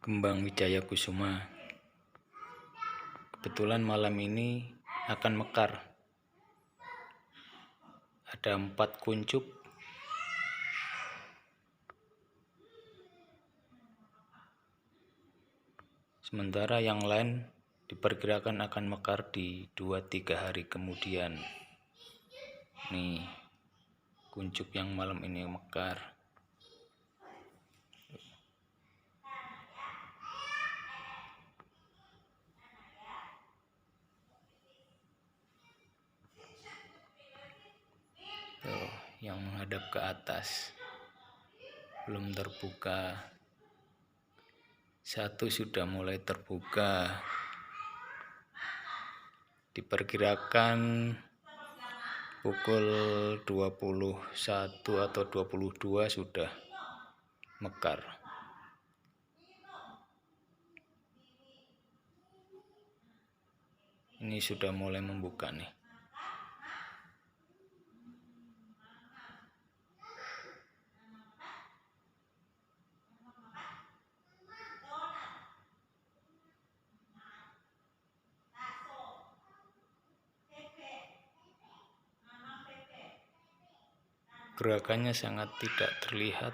Kembang Wijaya Kusuma. Kebetulan malam ini akan mekar. Ada 4 kuncup. Sementara yang lain diperkirakan akan mekar di 2-3 hari kemudian. Nih, kuncup yang malam ini mekar. Tuh, yang menghadap ke atas belum terbuka. 1 sudah mulai terbuka. Diperkirakan pukul 21 atau 22 sudah mekar. Ini sudah mulai membuka nih. Gerakannya sangat tidak terlihat,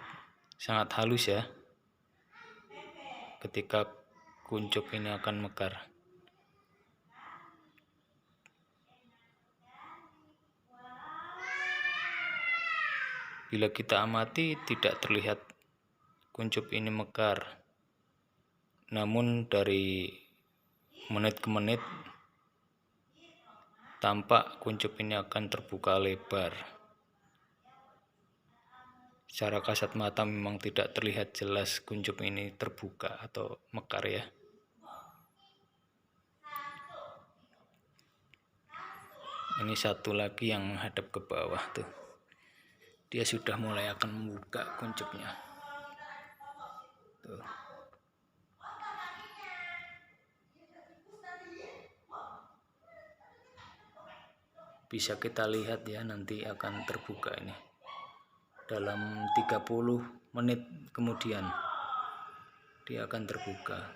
sangat halus ya, ketika kuncup ini akan mekar. Bila kita amati tidak terlihat kuncup ini mekar, namun dari menit ke menit tampak kuncup ini akan terbuka lebar. Secara kasat mata memang tidak terlihat jelas kuncup ini terbuka atau mekar ya. Ini satu lagi yang menghadap ke bawah tuh. Dia sudah mulai akan membuka kuncupnya. Tuh. Bisa kita lihat ya, nanti akan terbuka ini. Dalam 30 menit kemudian dia akan terbuka.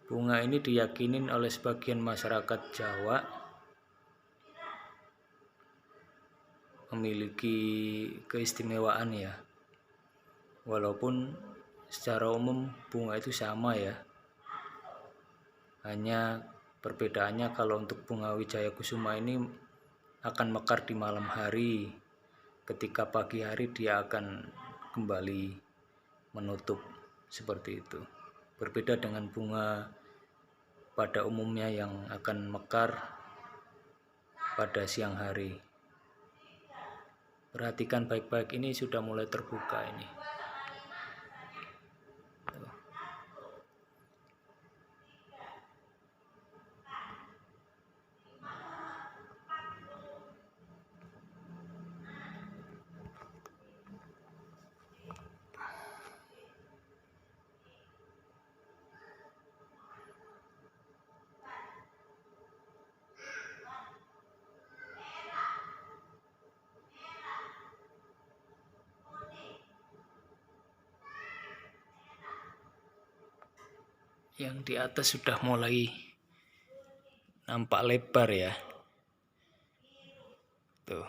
Bunga ini diyakinin oleh sebagian masyarakat Jawa memiliki keistimewaan ya. Walaupun secara umum bunga itu sama ya. Hanya perbedaannya kalau untuk bunga Wijaya Kusuma ini akan mekar di malam hari. Ketika pagi hari dia akan kembali menutup seperti itu. Berbeda dengan bunga pada umumnya yang akan mekar pada siang hari. Perhatikan baik-baik, ini sudah mulai terbuka ini. Yang di atas sudah mulai nampak lebar ya. Tuh.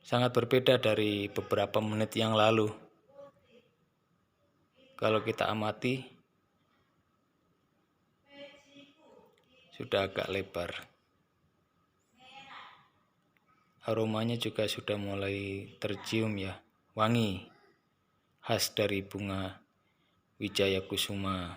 Sangat berbeda dari beberapa menit yang lalu. Kalau kita amati sudah agak lebar. Aromanya juga sudah mulai tercium ya, wangi khas dari bunga Wijaya Kusuma.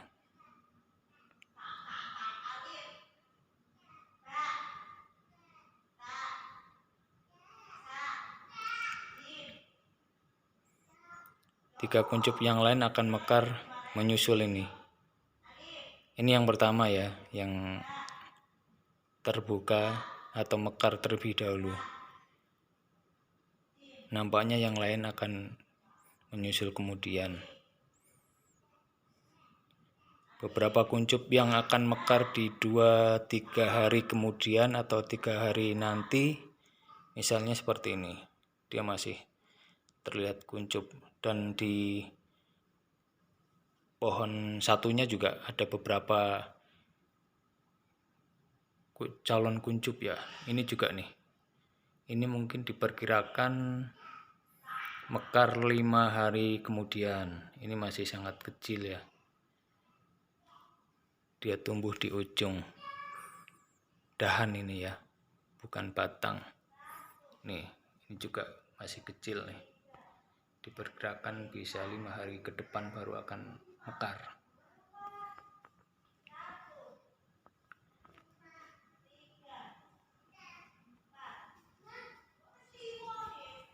Tiga kuncup yang lain akan mekar menyusul ini. Ini yang pertama ya, yang terbuka atau mekar terlebih dahulu. nampaknya yang lain akan menyusul kemudian. Beberapa kuncup yang akan mekar di 2-3 hari kemudian atau 3 hari nanti, misalnya seperti ini, dia masih terlihat kuncup. Dan di pohon satunya juga ada beberapa calon kuncup ya. Ini juga nih, ini mungkin diperkirakan mekar 5 hari kemudian. Ini masih sangat kecil ya, dia tumbuh di ujung dahan ini ya, bukan batang. Nih, ini juga masih kecil nih, diperkirakan bisa 5 hari ke depan baru akan mekar.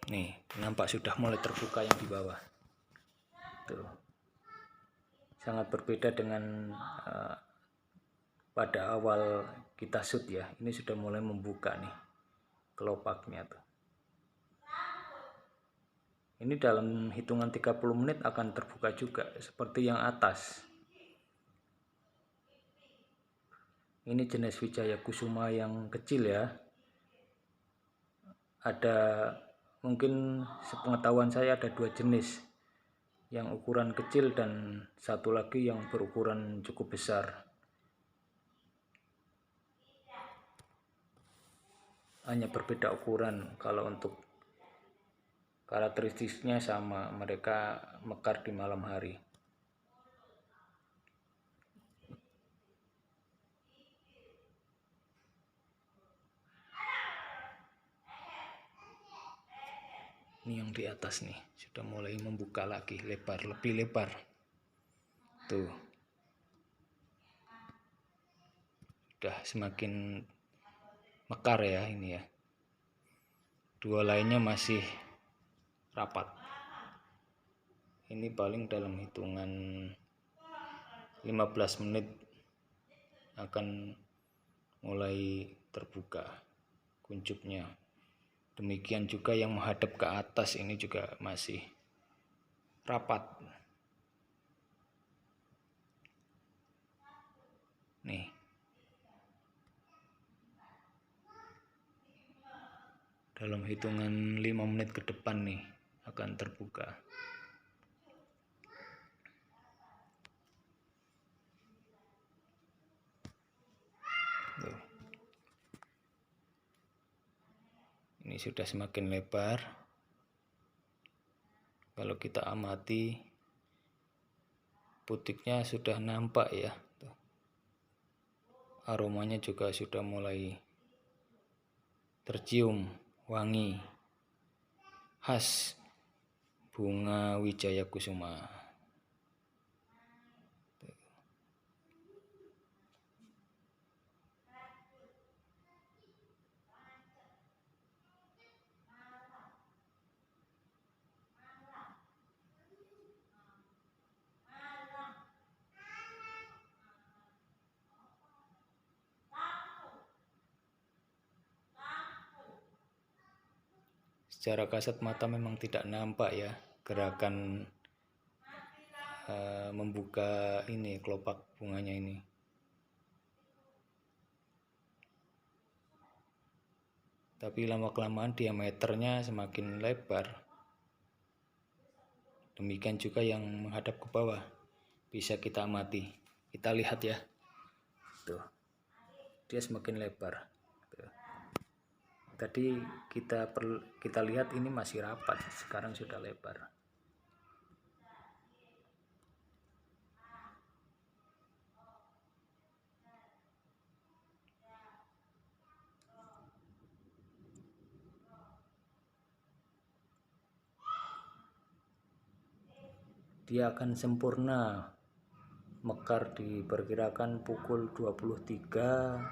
Nih, nampak sudah mulai terbuka yang di bawah. Tuh. Sangat berbeda dengan pada awal kita shoot ya. Ini sudah mulai membuka nih kelopaknya tuh. Ini dalam hitungan 30 menit akan terbuka juga seperti yang atas. Ini jenis Wijaya Kusuma yang kecil ya. Ada, mungkin sepengetahuan saya ada 2 jenis, yang ukuran kecil dan satu lagi yang berukuran cukup besar. Hanya berbeda ukuran. Kalau untuk karakteristiknya sama, mereka mekar di malam hari. Ini yang di atas nih sudah mulai membuka lagi, lebar, lebih lebar. Tuh. Sudah semakin mekar ya ini ya. 2 lainnya masih rapat. Ini paling dalam hitungan 15 menit akan mulai terbuka kuncupnya. Demikian juga yang menghadap ke atas ini juga masih rapat. Nih. Dalam hitungan 5 menit ke depan nih akan terbuka. Tuh. Ini sudah semakin lebar. Kalau kita amati, putiknya sudah nampak ya. Tuh. Aromanya juga sudah mulai tercium, wangi khas bunga Wijaya Kusuma. Secara kasat mata memang tidak nampak ya gerakan membuka ini kelopak bunganya ini. Tapi lama-kelamaan diameternya semakin lebar. Demikian juga yang menghadap ke bawah. Bisa kita amati. Kita lihat ya. Tuh. Dia semakin lebar. Tuh. Tadi kita lihat ini masih rapat, sekarang sudah lebar. Dia akan sempurna mekar diperkirakan pukul 23,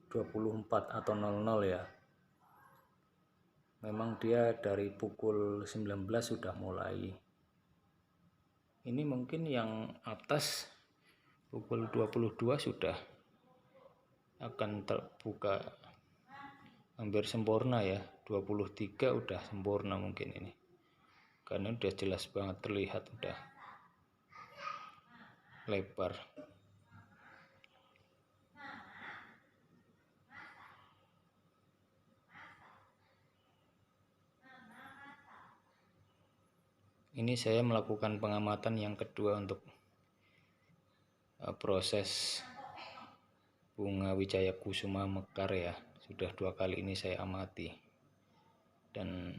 24 atau 00 ya. Memang dia dari pukul 19 sudah mulai. Ini mungkin yang atas pukul 22 sudah akan terbuka hampir sempurna ya, 23 udah sempurna mungkin ini, karena udah jelas banget terlihat udah lebar. Ini saya melakukan pengamatan yang kedua untuk proses bunga Wijaya Kusuma mekar ya. Sudah 2 kali ini saya amati dan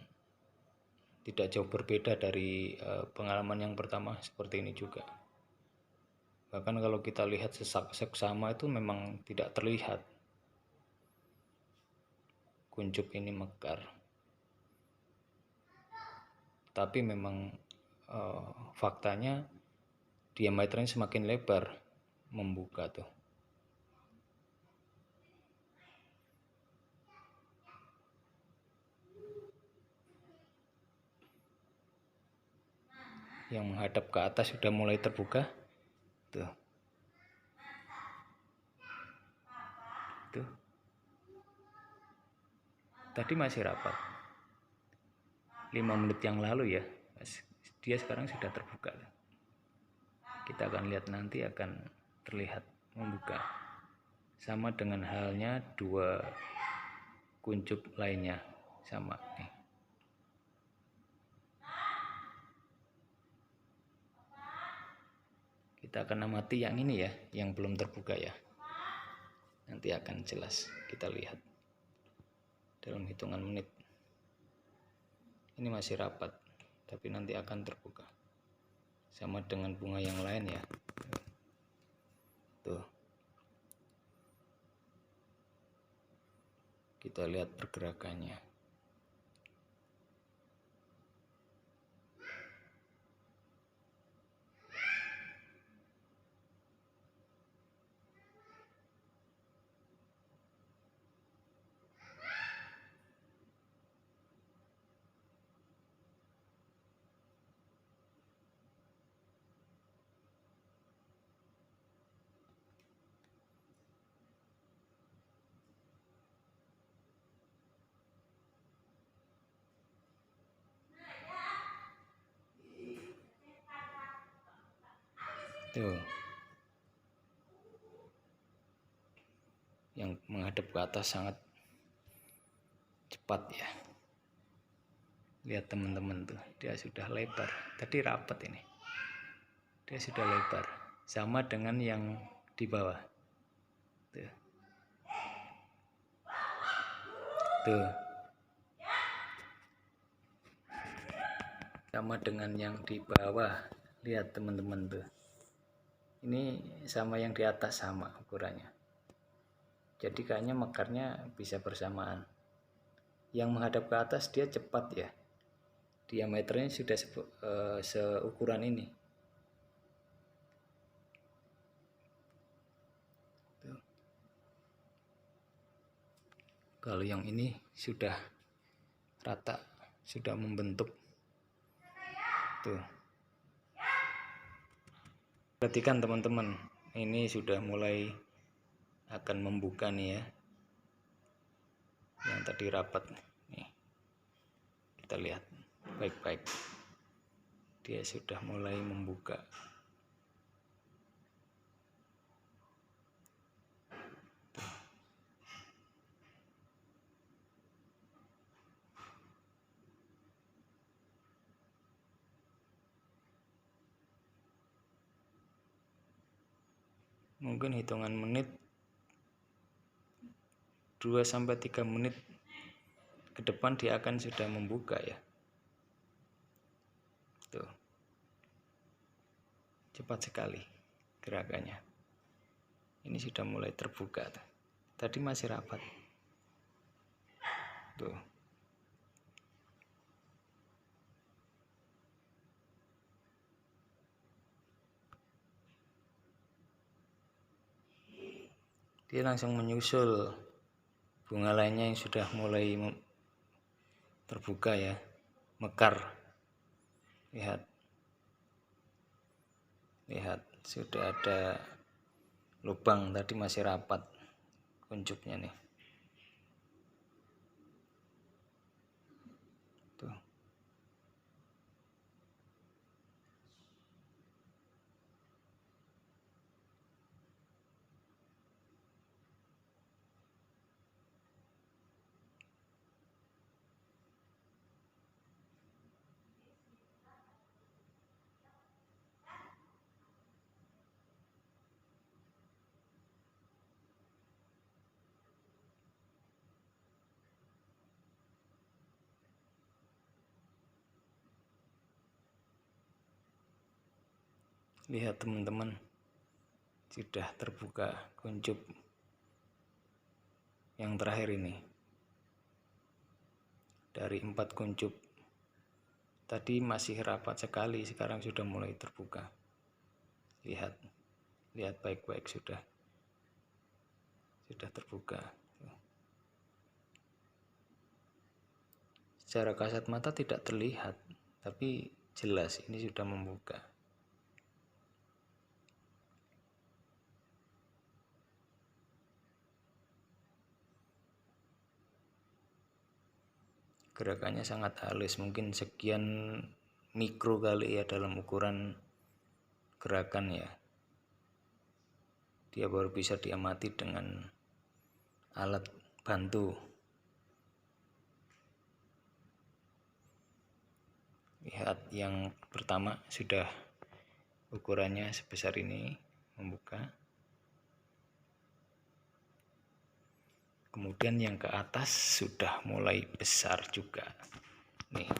tidak jauh berbeda dari pengalaman yang pertama, seperti ini juga. Bahkan kalau kita lihat seksama itu memang tidak terlihat kuncup ini mekar, tapi memang faktanya diameternya semakin lebar membuka tuh. Yang menghadap ke atas sudah mulai terbuka tuh. Tuh. Tadi masih rapat 5 menit yang lalu ya, dia sekarang sudah terbuka. Kita akan lihat nanti akan terlihat membuka. Sama dengan halnya 2 kuncup lainnya, sama nih. Kita akan amati yang ini ya, yang belum terbuka ya. Nanti akan jelas kita lihat dalam hitungan menit. Ini masih rapat, tapi nanti akan terbuka. Sama dengan bunga yang lain ya. Tuh. Kita lihat pergerakannya. Tuh. Yang menghadap ke atas sangat cepat ya. Lihat teman-teman tuh, dia sudah lebar. Tadi rapat ini. Dia sudah lebar. Sama dengan yang di bawah. Tuh. Tuh. Sama dengan yang di bawah. Lihat teman-teman tuh. Ini sama yang di atas sama ukurannya. Jadi kayaknya mekarnya bisa bersamaan. Yang menghadap ke atas dia cepat ya. Diameternya sudah seukuran ini. Tuh. Kalau yang ini sudah rata, sudah membentuk. Tuh. Perhatikan teman-teman, ini sudah mulai akan membuka nih ya. Yang tadi rapat nih. Kita lihat baik-baik. Dia sudah mulai membuka. Mungkin hitungan menit 2-3 menit ke depan dia akan sudah membuka ya. Tuh. Cepat sekali gerakannya. Ini sudah mulai terbuka. Tadi masih rapat. Tuh. Dia langsung menyusul bunga lainnya yang sudah mulai terbuka ya, mekar. Lihat sudah ada lubang, tadi masih rapat kuncupnya nih. Lihat teman-teman, sudah terbuka kuncup yang terakhir ini. Dari 4 kuncup tadi masih rapat sekali, sekarang sudah mulai terbuka. Lihat baik-baik, sudah terbuka. Secara kasat mata tidak terlihat, tapi jelas ini sudah membuka. Gerakannya sangat halus, mungkin sekian mikro kali ya dalam ukuran gerakan ya. Dia baru bisa diamati dengan alat bantu. Lihat yang pertama sudah ukurannya sebesar ini, membuka. Kemudian yang ke atas sudah mulai besar juga. Nih,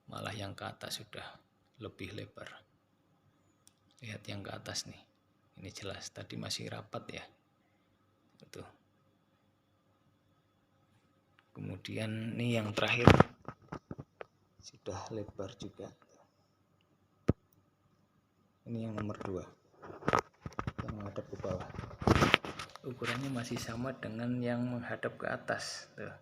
malah yang ke atas sudah lebih lebar. Lihat yang ke atas nih. Ini jelas, tadi masih rapat ya. Tuh. Kemudian nih yang terakhir sudah lebar juga. Ini yang nomor 2, yang menghadap ke bawah. Ukurannya masih sama dengan yang menghadap ke atas. Tuh.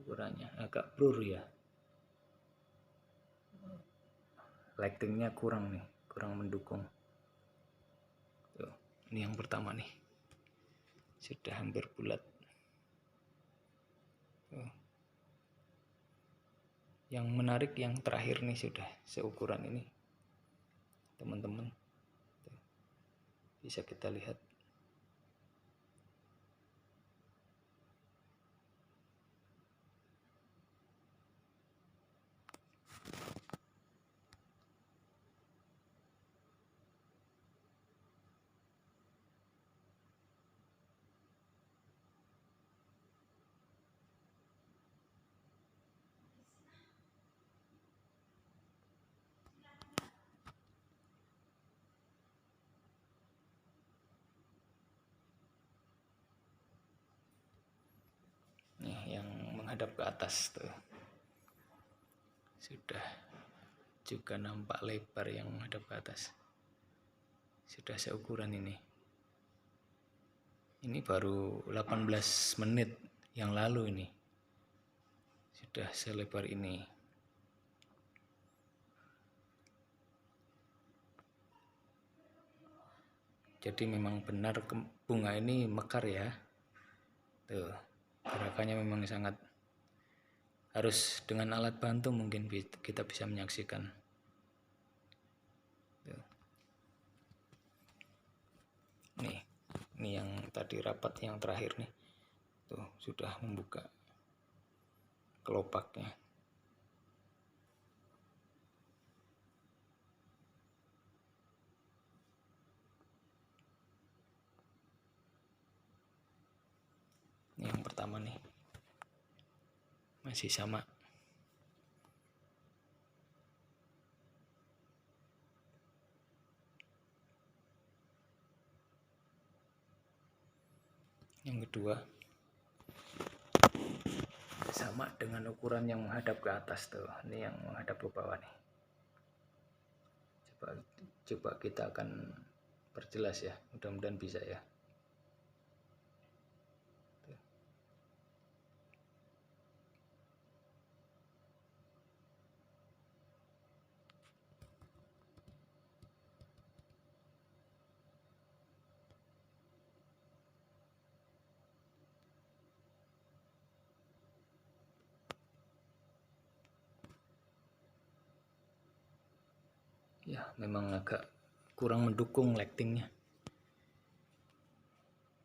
Ukurannya agak blur ya. Lightingnya kurang nih, kurang mendukung. Tuh. Ini yang pertama nih, sudah hampir bulat. Tuh. Yang menarik yang terakhir nih, sudah seukuran ini teman-teman. Bisa kita lihat. Nih yang menghadap ke atas tuh. Sudah juga nampak lebar yang menghadap ke atas. Sudah seukuran ini. Ini baru 18 menit yang lalu ini. Sudah selebar ini. Jadi memang benar bunga ini mekar ya. Tuh, gerakannya memang sangat, harus dengan alat bantu mungkin kita bisa menyaksikan. Tuh. Ini yang tadi rapat yang terakhir nih. Tuh, sudah membuka kelopaknya. Ini yang pertama nih. Masih sama. Yang kedua sama dengan ukuran yang menghadap ke atas tuh. Ini yang menghadap ke bawah nih. Coba kita akan perjelas ya, mudah-mudahan bisa ya. Ya, memang agak kurang mendukung lightingnya.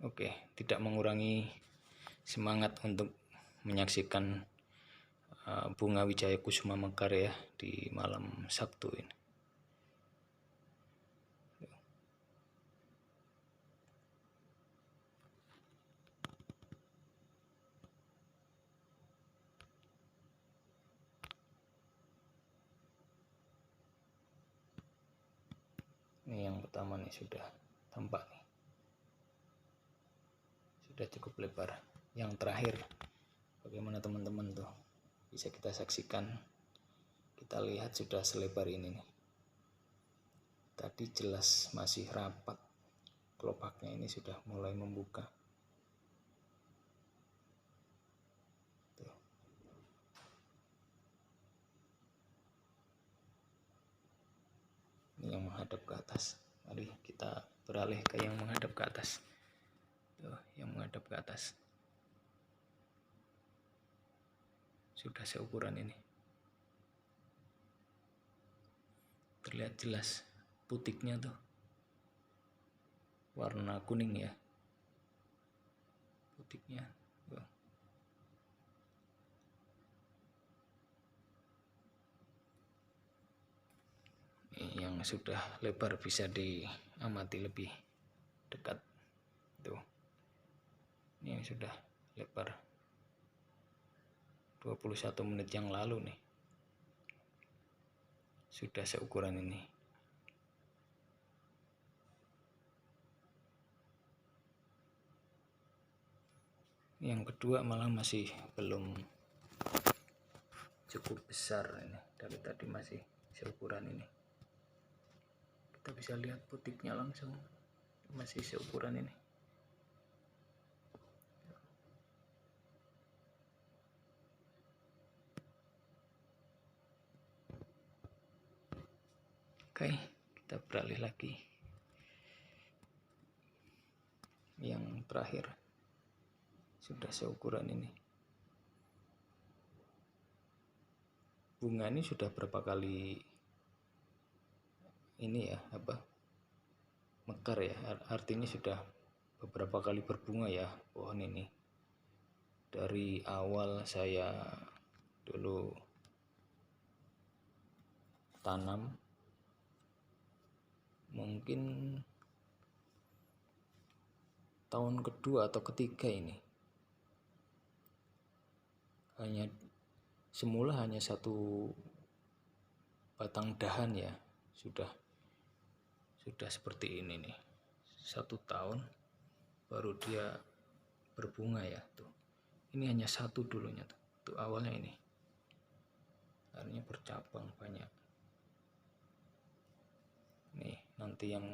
Oke, tidak mengurangi semangat untuk menyaksikan bunga Wijaya Kusuma mekar ya di malam Sabtu ini. Ini yang pertama nih, sudah tampak nih, sudah cukup lebar. Yang terakhir, bagaimana teman-teman tuh, bisa kita saksikan, kita lihat sudah selebar ini nih. Tadi jelas masih rapat, kelopaknya ini sudah mulai membuka. Tuh. Ini yang menghadap ke atas. Mari kita beralih ke yang menghadap ke atas. Tuh, yang menghadap ke atas. Sudah seukuran ini. Terlihat jelas putiknya tuh. Warna kuning ya. Putiknya. Tuh. Yang sudah lebar bisa diamati lebih dekat. Tuh. Ini yang sudah lebar 21 menit yang lalu nih, sudah seukuran ini. Yang kedua malah masih belum cukup besar ini, dari tadi masih seukuran ini. Kita bisa lihat putiknya langsung masih seukuran ini. Oke, kita beralih lagi. Yang terakhir sudah seukuran ini. Bunga ini sudah berapa kali ini ya, mekar ya, artinya sudah beberapa kali berbunga ya pohon ini. Dari awal saya dulu tanam, mungkin tahun kedua atau ketiga ini, semula hanya satu batang dahan ya, sudah seperti ini nih. 1 tahun baru dia berbunga ya tuh. Ini hanya satu dulunya tuh awalnya ini, akhirnya bercabang banyak. Nih nanti yang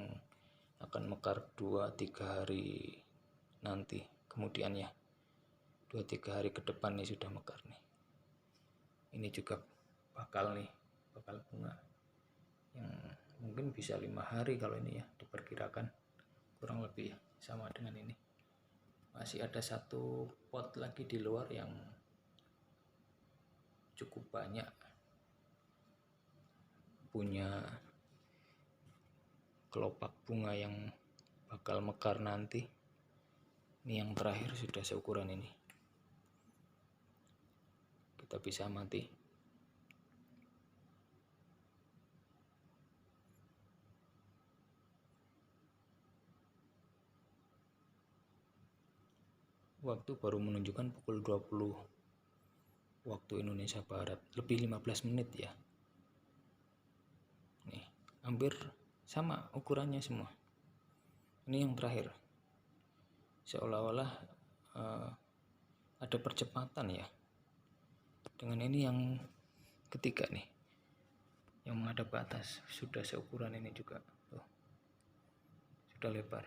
akan mekar 2-3 hari nanti, kemudiannya 2-3 hari ke depan nih sudah mekar nih. Ini juga bakal bunga yang mungkin bisa 5 hari kalau ini ya, diperkirakan kurang lebih ya, sama dengan ini. Masih ada 1 pot lagi di luar yang cukup banyak punya kelopak bunga yang bakal mekar nanti. Ini yang terakhir sudah seukuran ini, kita bisa amati. Waktu baru menunjukkan pukul 20 waktu Indonesia Barat, lebih 15 menit ya. Nih, hampir sama ukurannya semua. Ini yang terakhir. Seolah-olah ada percepatan ya. Dengan ini yang ketiga nih, yang menghadap ke atas, sudah seukuran ini juga. Tuh. Sudah lebar,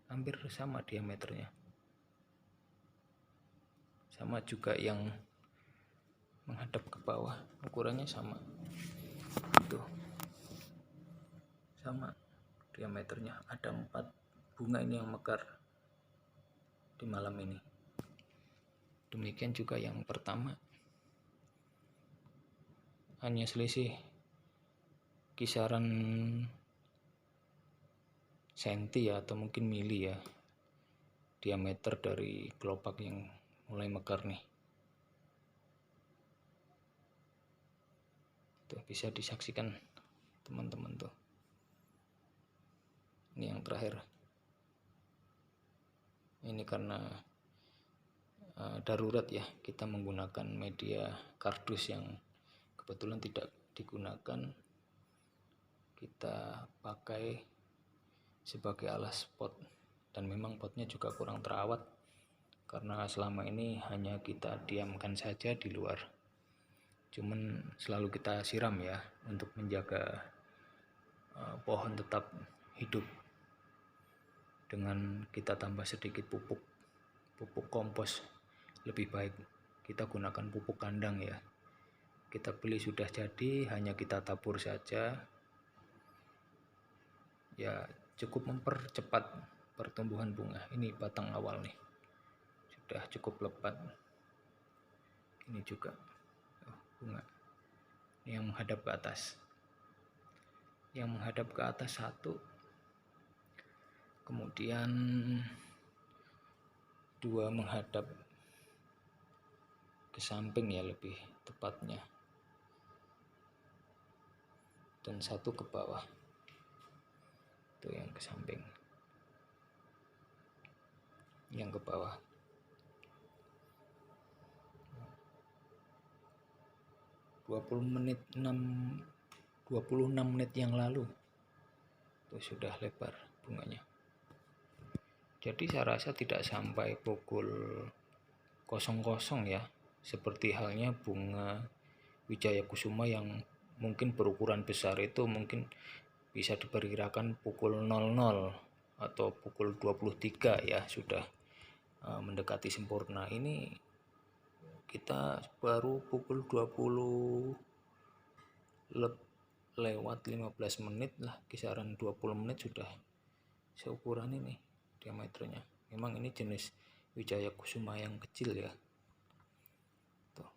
hampir sama diameternya. Sama juga yang menghadap ke bawah, ukurannya sama. Tuh. Sama diameternya. Ada 4 bunga ini yang mekar di malam ini. Demikian juga yang pertama, hanya selisih kisaran senti ya, atau mungkin mili ya, diameter dari kelopak yang mulai mekar nih. Tuh bisa disaksikan teman-teman tuh. Ini yang terakhir. Ini karena darurat ya, kita menggunakan media kardus yang kebetulan tidak digunakan. Kita pakai sebagai alas pot, dan memang potnya juga kurang terawat karena selama ini hanya kita diamkan saja di luar. Cuman selalu kita siram ya untuk menjaga pohon tetap hidup. Dengan kita tambah sedikit pupuk kompos, lebih baik kita gunakan pupuk kandang ya. Kita beli sudah jadi, hanya kita tabur saja ya, cukup mempercepat pertumbuhan bunga. Ini batang awal nih sudah cukup lebat. Ini juga bunga yang menghadap ke atas, satu, kemudian 2 menghadap ke samping ya lebih tepatnya, dan 1 ke bawah. Itu yang ke samping, yang ke bawah. 26 menit yang lalu itu sudah lebar bunganya. Jadi saya rasa tidak sampai pukul 00 ya, seperti halnya bunga Wijaya Kusuma yang mungkin berukuran besar itu mungkin bisa diperkirakan pukul 00 atau pukul 23 ya, sudah mendekati sempurna. Ini kita baru pukul 20 lewat 15 menit lah, kisaran 20 menit sudah seukuran ini diameternya. Memang ini jenis Wijaya Kusuma yang kecil ya. Tuh.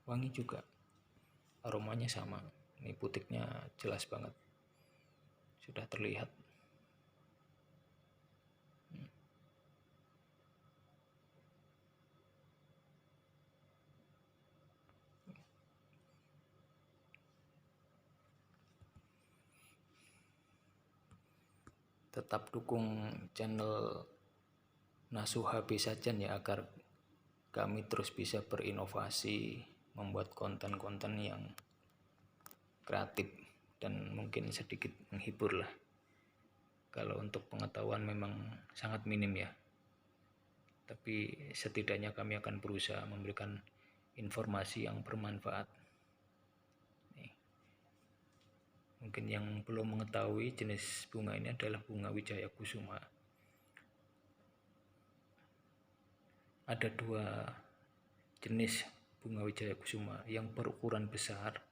Wangi juga, aromanya sama. Ini putiknya jelas banget, sudah terlihat. Tetap dukung channel Nasuha Sajan ya, agar kami terus bisa berinovasi, membuat konten-konten yang kreatif dan mungkin sedikit menghibur lah. Kalau untuk pengetahuan memang sangat minim ya, tapi setidaknya kami akan berusaha memberikan informasi yang bermanfaat. Mungkin yang belum mengetahui, jenis bunga ini adalah bunga Wijaya Kusuma. Ada 2 jenis bunga Wijaya Kusuma, yang berukuran besar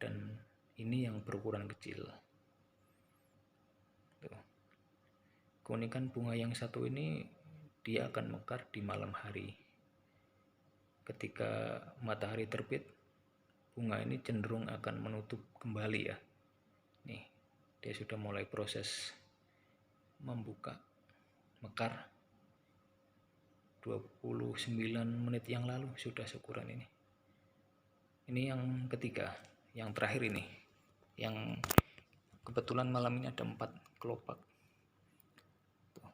dan ini yang berukuran kecil. Tuh. Keunikan bunga yang satu ini, dia akan mekar di malam hari. Ketika matahari terbit, bunga ini cenderung akan menutup kembali ya. Nih, dia sudah mulai proses membuka, mekar. 29 menit yang lalu sudah seukuran ini. Ini yang ketiga, yang terakhir ini, yang kebetulan malam ini ada 4 kelopak. Tuh.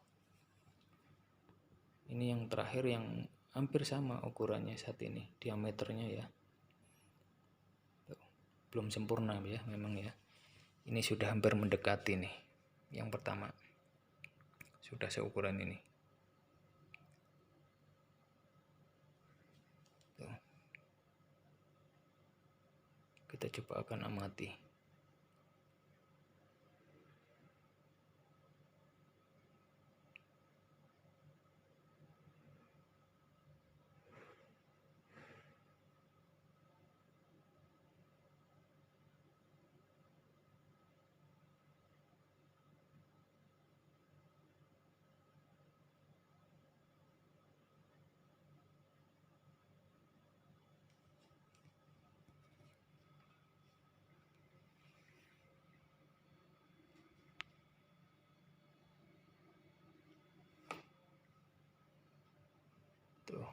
Ini yang terakhir yang hampir sama ukurannya saat ini, diameternya ya. Tuh. Belum sempurna ya memang ya. Ini sudah hampir mendekati nih. Yang pertama sudah seukuran ini. Tuh. Kita coba akan amati. Tuh.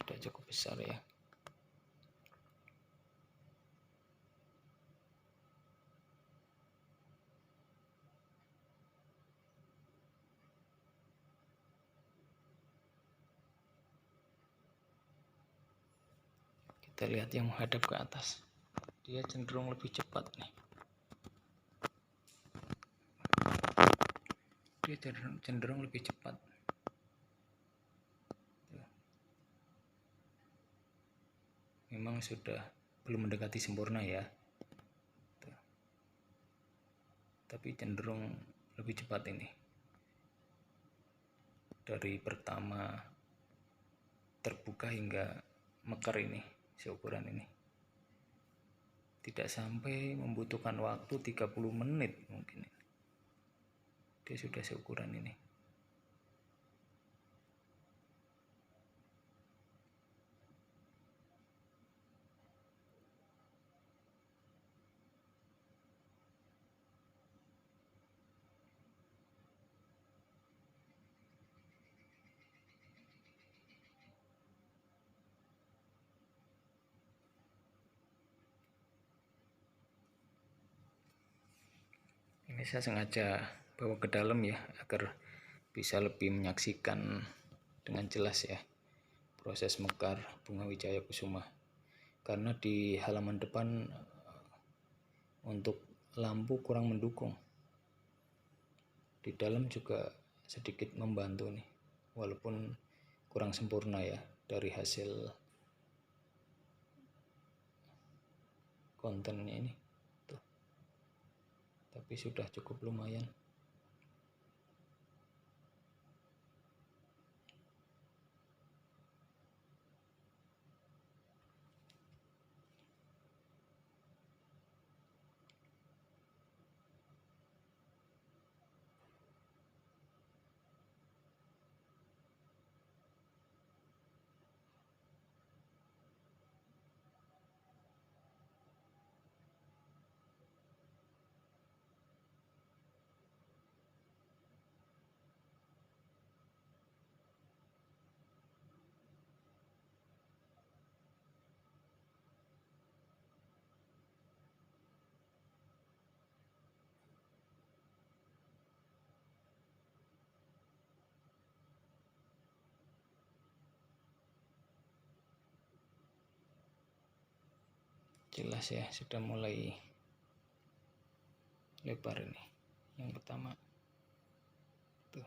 Sudah cukup besar ya. Kita lihat yang menghadap ke atas, dia cenderung lebih cepat nih. dia cenderung lebih cepat. Memang sudah belum mendekati sempurna ya, tapi cenderung lebih cepat ini. Dari pertama terbuka hingga mekar ini, seukuran ini. Tidak sampai membutuhkan waktu 30 menit mungkin. Dia sudah seukuran ini. Ini saya sengaja bawa ke dalam ya, agar bisa lebih menyaksikan dengan jelas ya proses mekar bunga wijaya kusuma. Karena di halaman depan untuk lampu kurang mendukung. Di dalam juga sedikit membantu nih, walaupun kurang sempurna ya dari hasil kontennya ini. Tuh. Tapi sudah cukup lumayan. Jelas ya, sudah mulai lebar ini. Yang pertama tuh.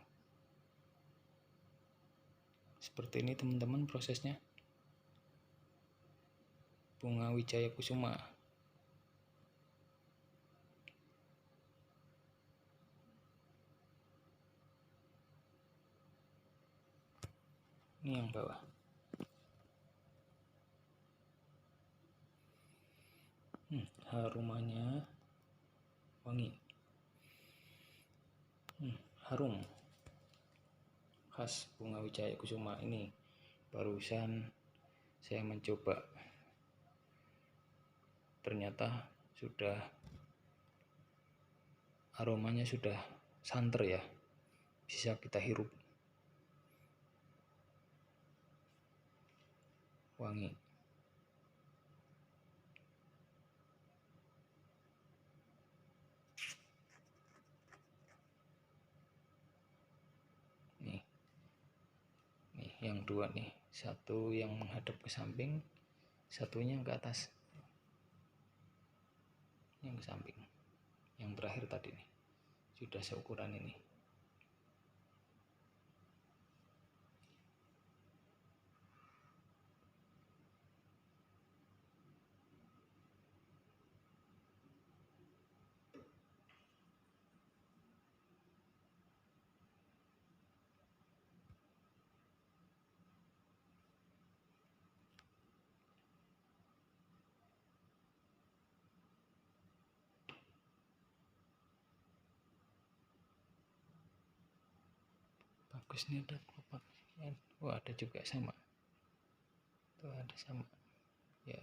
Seperti ini teman-teman prosesnya bunga wijaya kusuma. Ini yang bawah. Harumannya wangi. Harum khas bunga wijaya kusuma ini. Barusan saya mencoba, ternyata sudah aromanya sudah santer ya, bisa kita hirup, wangi. Nih yang dua nih, satu yang menghadap ke samping, satunya ke atas. Yang ke samping, yang terakhir tadi nih sudah seukuran ini. Bagus nih, ada kelopak. Oh, ada juga sama. Tuh ada sama ya.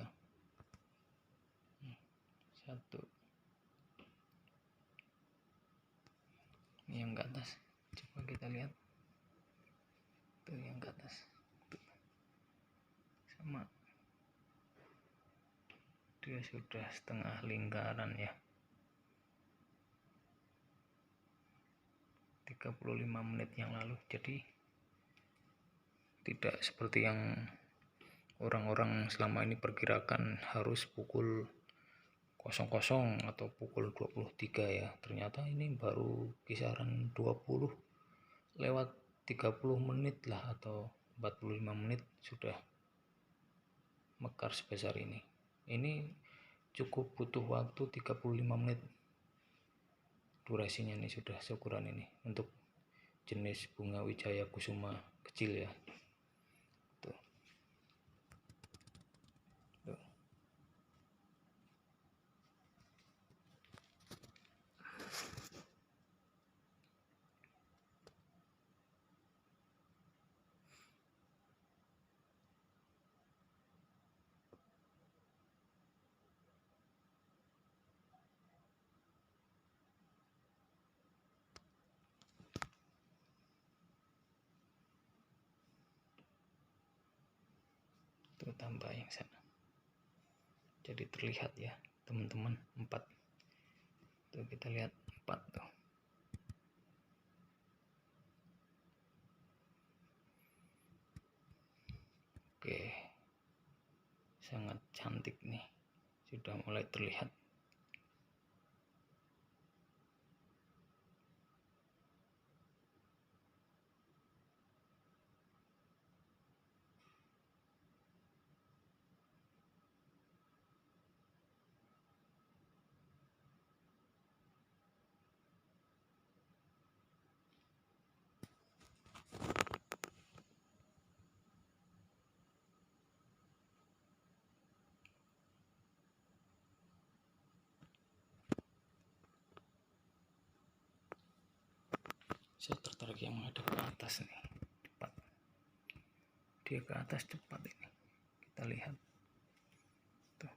Satu. Ini yang ke atas, coba kita lihat. Tuh yang ke atas. Tuh. Sama. Dia sudah setengah lingkaran ya. 35 menit yang lalu. Jadi tidak seperti yang orang-orang selama ini perkirakan harus pukul 00 atau pukul 23 ya. Ternyata ini baru kisaran 20 lewat 30 menit lah atau 45 menit sudah mekar sebesar ini. Ini cukup butuh waktu 35 menit durasinya nih, sudah seukuran ini untuk jenis bunga wijaya kusuma kecil ya. Tuh. Tuh. Tuh tambah yang sana. Jadi terlihat ya teman-teman, 4. Tuh kita lihat 4 tuh. Oke. Sangat cantik nih. Sudah mulai terlihat. Saya tertarik yang menghadap ke atas nih, cepat. Dia ke atas cepat ini. Kita lihat. Tuh.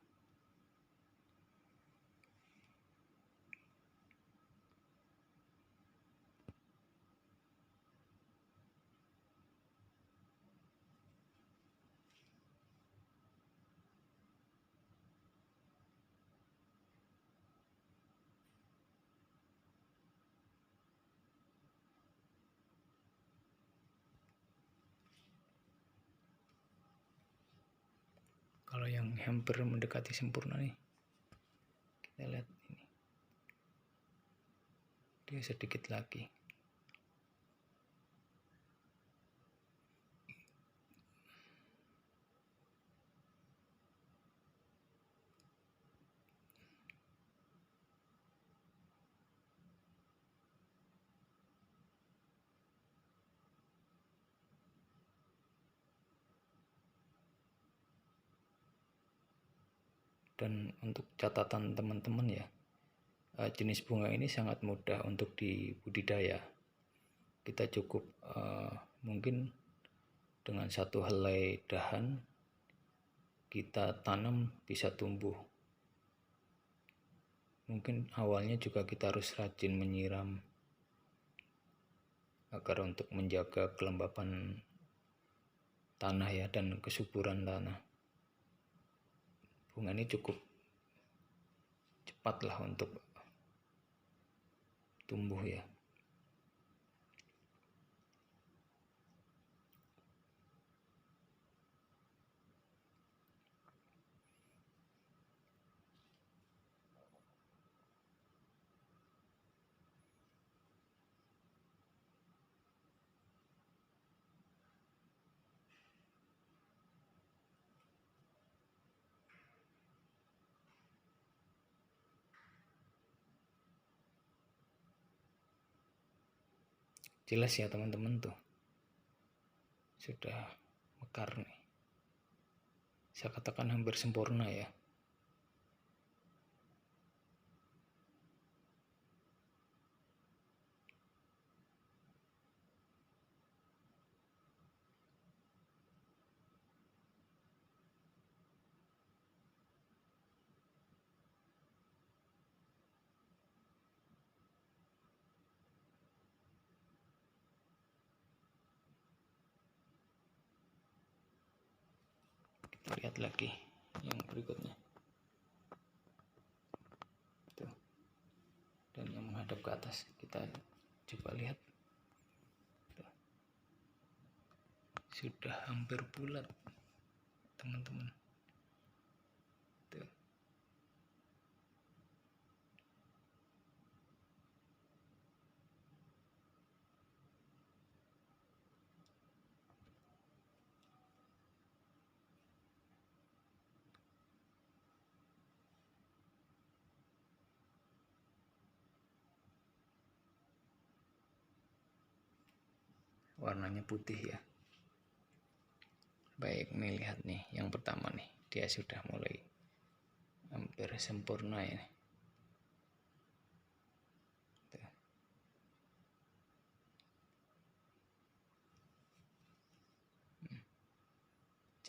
Kalau yang hampir mendekati sempurna nih, kita lihat ini. Dia sedikit lagi. Dan untuk catatan teman-teman ya, jenis bunga ini sangat mudah untuk dibudidaya. Kita cukup mungkin dengan satu helai dahan kita tanam bisa tumbuh. Mungkin awalnya juga kita harus rajin menyiram agar untuk menjaga kelembapan tanah ya dan kesuburan tanah. Bunga ini cukup cepat lah untuk tumbuh ya. Jelas ya teman-teman, tuh sudah mekar nih. Saya katakan hampir sempurna ya. Kita lihat lagi yang berikutnya. Tuh. Dan yang menghadap ke atas, kita coba lihat. Tuh. Sudah hampir bulat teman-teman. Tuh. warnanya putih ya. Baik, nih lihat nih yang pertama nih, dia sudah mulai hampir sempurna ya. Tuh.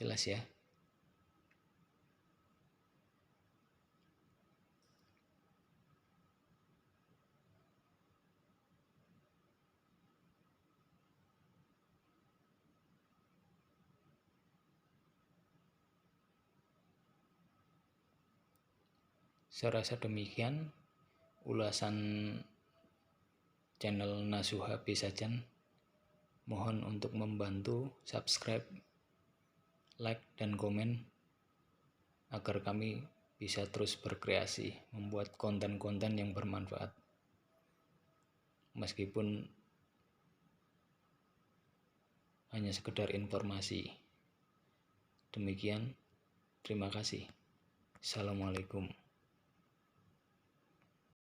Jelas ya. Saya rasa demikian ulasan channel Nasuha B Sajan. Mohon untuk membantu subscribe, like, dan komen agar kami bisa terus berkreasi, membuat konten-konten yang bermanfaat. Meskipun hanya sekedar informasi. Demikian, terima kasih. Assalamualaikum.